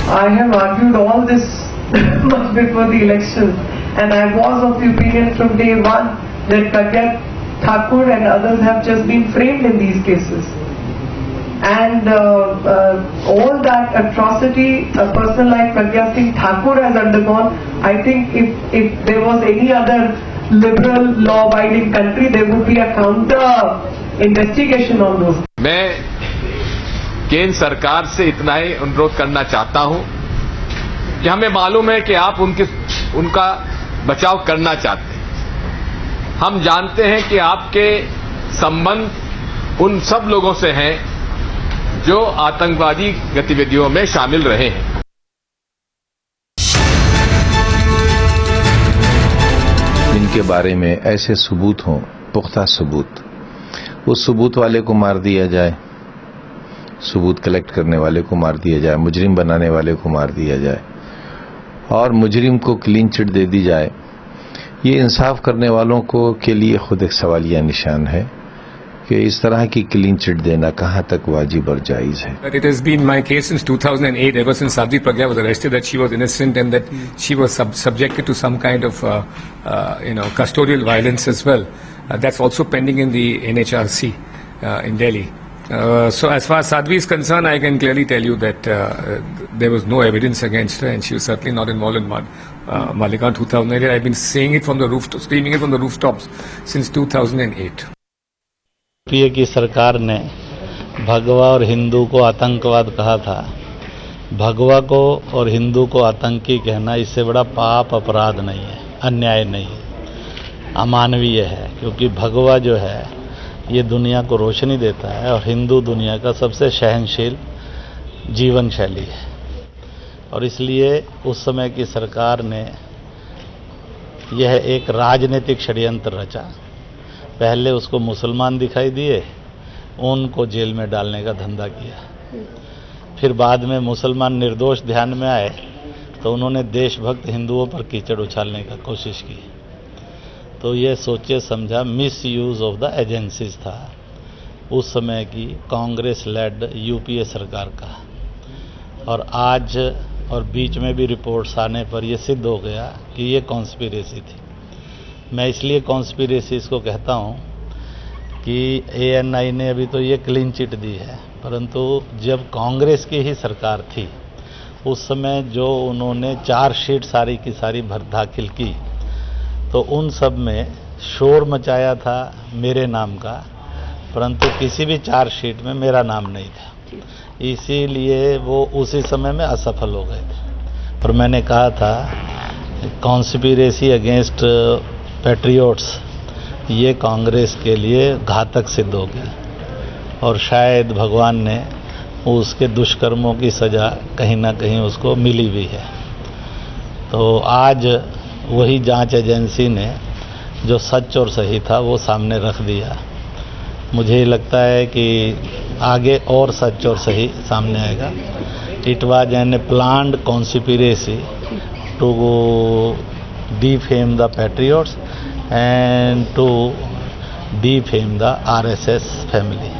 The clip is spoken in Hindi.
I have argued all this much before the election, and I was of the opinion from day one that Pragya Thakur and others have just been framed in these cases. And all that atrocity a person like Pragya Singh Thakur has undergone, I think if there was any other liberal law-abiding country, there would be a counter investigation on those. मैं केंद्र सरकार से इतना ही अनुरोध करना चाहता हूं कि हमें मालूम है कि आप उनका बचाव करना चाहते हैं। हम जानते हैं कि आपके संबंध उन सब लोगों से हैं जो आतंकवादी गतिविधियों में शामिल रहे हैं। जिनके बारे में ऐसे सबूत हों, पुख्ता सबूत, उस सबूत वाले को मार दिया जाए, सबूत कलेक्ट करने वाले को मार दिया जाए, मुजरिम बनाने वाले को मार दिया जाए और मुजरिम को क्लीन चिट दे दी जाए। ये इंसाफ करने वालों को के लिए खुद एक सवालिया निशान है कि इस तरह की क्लीन चिट देना कहां तक वाजिब और जायज है। But it has been my case since 2008, ever since Sadhvi Pragya was arrested, that she was innocent and that she was subjected to some kind of custodial violence as well. That's also pending in the NHRC in Delhi. So as far as Sadhvi is concerned, I can clearly tell you that there was no evidence against her, and she was certainly not involved in Maligaon 2008. I've been saying it from the rooftop, screaming it from the rooftops since 2008. UPA की सरकार ने भगवा और हिंदू को आतंकवाद कहा था। भगवा को और हिंदू को आतंकी कहना इससे बड़ा पाप अपराध नहीं है, अन्याय नहीं है, अमानवीय है। क्योंकि भगवा जो है ये दुनिया को रोशनी देता है और हिंदू दुनिया का सबसे सहनशील जीवन शैली है। और इसलिए उस समय की सरकार ने यह एक राजनीतिक षड्यंत्र रचा। पहले उसको मुसलमान दिखाई दिए, उनको जेल में डालने का धंधा किया। फिर बाद में मुसलमान निर्दोष ध्यान में आए तो उन्होंने देशभक्त हिंदुओं पर कीचड़ उछालने का कोशिश की। तो ये सोचे समझा miss use of the agencies था उस समय की कांग्रेस लेड यूपीए सरकार का। और आज और बीच में भी रिपोर्ट्स आने पर यह सिद्ध हो गया कि ये कॉन्स्पिरेसी थी। मैं इसलिए कॉन्स्पिरेसीज को कहता हूं कि एएनआई ने अभी तो ये क्लीन चिट दी है, परंतु जब कांग्रेस की ही सरकार थी उस समय जो उन्होंने चार्जशीट सारी की सारी दाखिल की तो उन सब में शोर मचाया था मेरे नाम का, परंतु किसी भी चार्जशीट में मेरा नाम नहीं था। इसीलिए वो उसी समय में असफल हो गए थे। और मैंने कहा था कॉन्स्पिरेसी अगेंस्ट पैट्रियोट्स ये कांग्रेस के लिए घातक सिद्ध हो गया और शायद भगवान ने उसके दुष्कर्मों की सज़ा कहीं ना कहीं उसको मिली भी है। तो आज वही जांच एजेंसी ने जो सच और सही था वो सामने रख दिया। मुझे लगता है कि आगे और सच और सही सामने आएगा। It was an planned conspiracy to defame the patriots and to defame the RSS family.